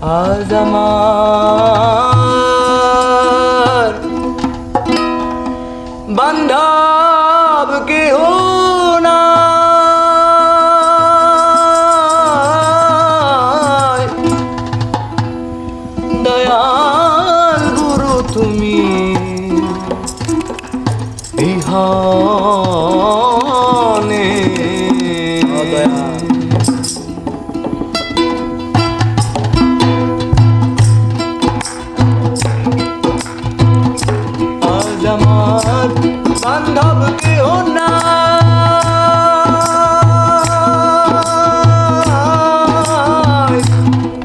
আজ আমার বান্ধব কেহ নাই, দয়াল গুরু তুমি বিহনে দয়াল। আজ আমার বান্ধব কেহ নাই,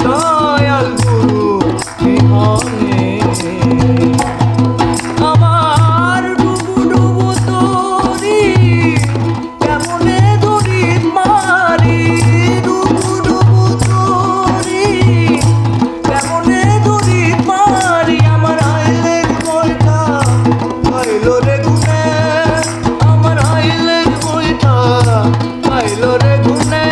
দয়াল গুরু বিহনে আমার ডুবু ডুবু তরি কেমনে দড়ি মারি, ডুবু ডুবু তরি কেমনে দড়ি মারি, আমার আইলের বইটা আইলো রে গুনে, আমার আইলের বইটা আইলো রে গুনে,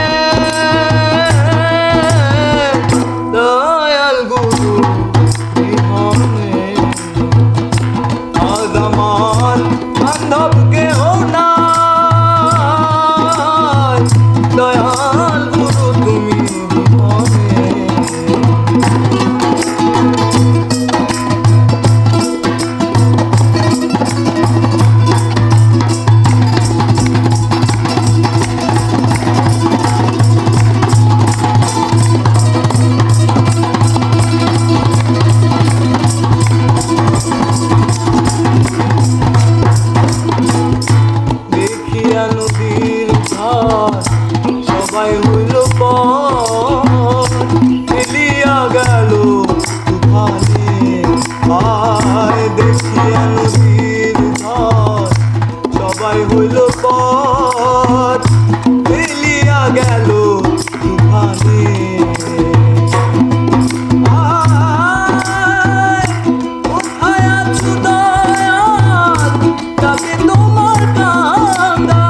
দয়াল গুরু বিহনে আজ আমার বান্ধব কেহ নাই, দয়াল গুরু তুমি বিহনে। দেখিয়া নদীর ধার সবাই হইল পর, ফেলিয়া গেল তুফানে আয়, দেখিয়া নদীর ধার সবাই হইল পর, ফেলিয়া গেল তুফানে আয়, কোথায় আছো দয়াল, ডাকে তোমার কান্দা,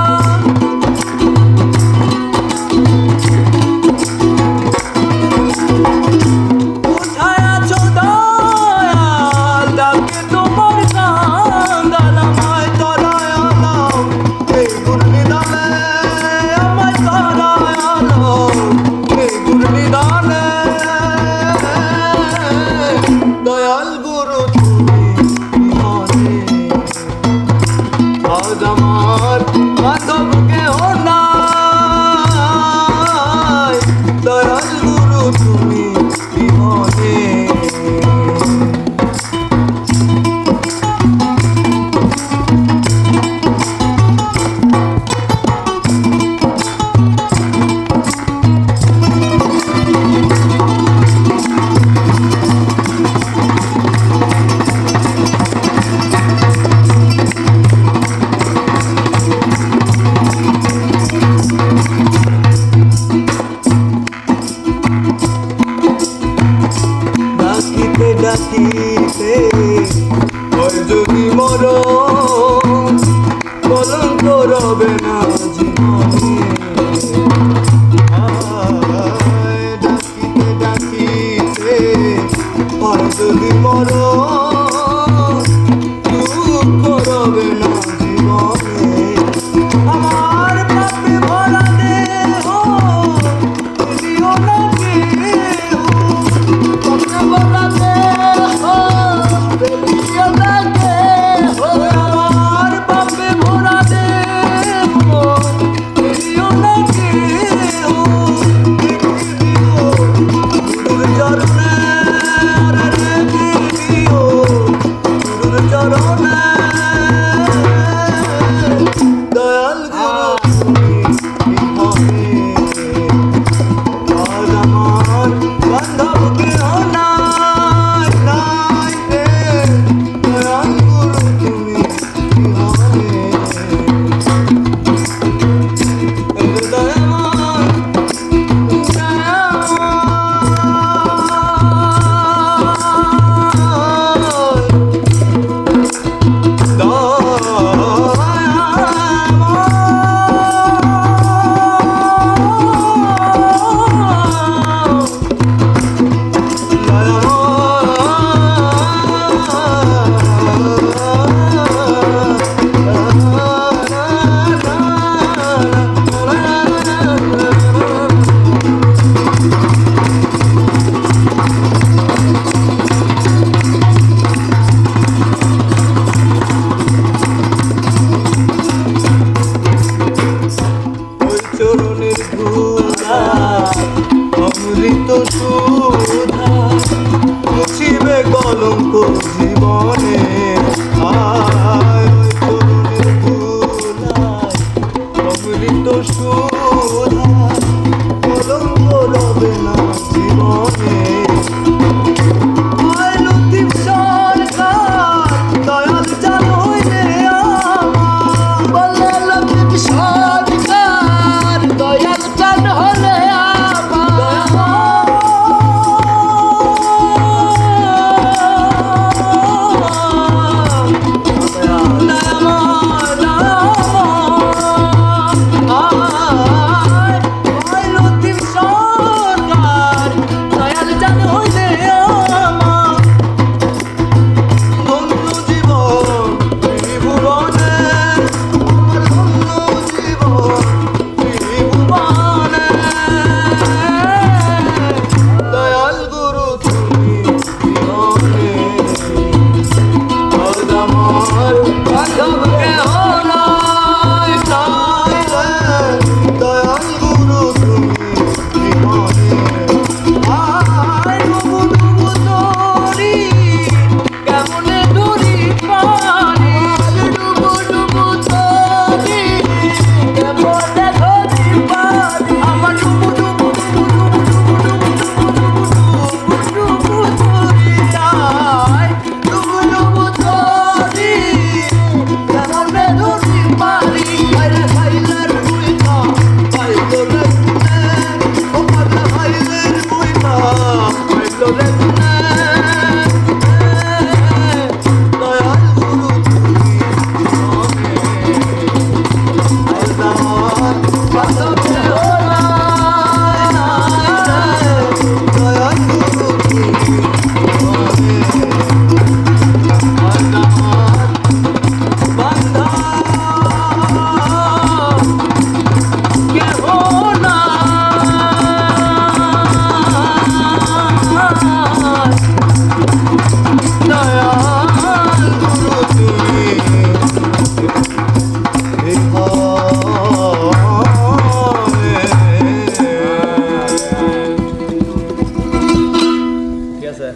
কোথায় আছো দয়াল, ডাকে তোমার কান্দা, আমায় তরায় আনাও এই গুরনিদানে, আমায় তরায় আনাও এই গুরনিদানে, দয়াল গুরু তুমি বিহনে আজ আমার বান্ধব কেহ নাই, দয়াল গুরু তুমি বিহনে। ডাকিতে ডাকিতে হয় যদি মরণ, কলঙ্ক রবে না জীবনে, আয়, ডাকিতে ডাকিতে হয় যদি মরণ, দুঃখ রবে না জীবনে, আমার পাপে ভরা দেহ দিও না কেহ, পাপে ভরা দেহ দিও না কেহ, আমার পাপে ভরা দেহ তোরে গুনে দয়াল গুরু তুমি মনে আল্লাহর বাসবে দয়াল গুরু তুমি মনে আল্লাহর বান্দা কেহ না দয়াল গুরু তুমি ঠিক আছে